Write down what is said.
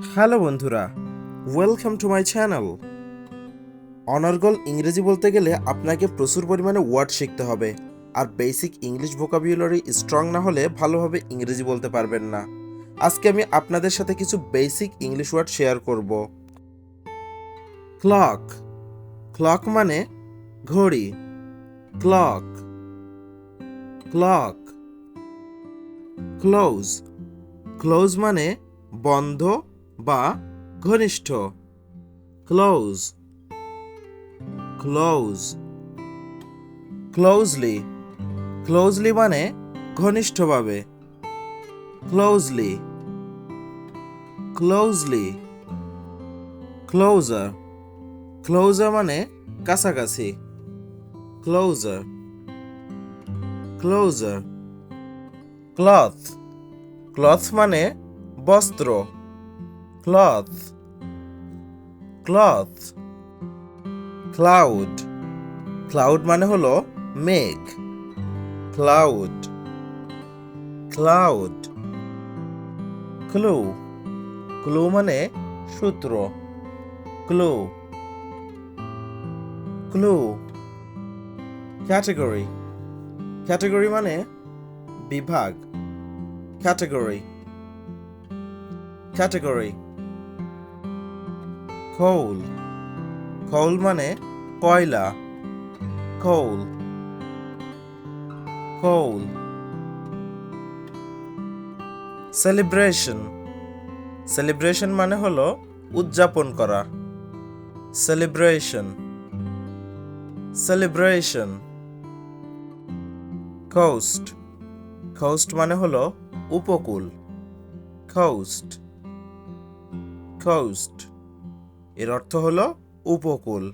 Hello বন্ধুরা, welcome to my channel. অনর্গল ইংরেজি বলতে গেলে আপনাকে প্রচুর পরিমাণে ওয়ার্ড শিখতে হবে, আর বেসিক ইংলিশ ভোকাবুলারি স্ট্রং না হলে ভালোভাবে ইংরেজি বলতে পারবেন না। আজকে আমি আপনাদের সাথে কিছু বেসিক ইংলিশ ওয়ার্ড শেয়ার করব। ক্লক, ক্লক মানে ঘড়ি। Clock, clock. ক্লোজ, ক্লোজ মানে বন্ধ বা ঘনিষ্ঠ। Close, close. ক্লোজলি, ক্লোজলি মানে ঘনিষ্ঠভাবে। Closely, closely. ক্লোজার, ক্লোজার মানে কাছাকাছি। Closure, closure. ক্লথ, ক্লথ মানে বস্ত্র। Cloth, cloth. ক্লাউড, ক্লাউড মানে হলো মেঘ। Cloud, cloud. ক্লু, ক্লু মানে সূত্র। Clue, clue. ক্যাটেগরি, ক্যাটেগরি মানে বিভাগ। Category, category. কোল, কোল মানে কয়লা। কোল, কোল। সেলিব্রেশন, সেলিব্রেশন মানে হলো উদযাপন করা। Celebration, celebration. কোস্ট, কোস্ট মানে হলো উপকূল। Coast, coast. এর অর্থ হলো উপকূল।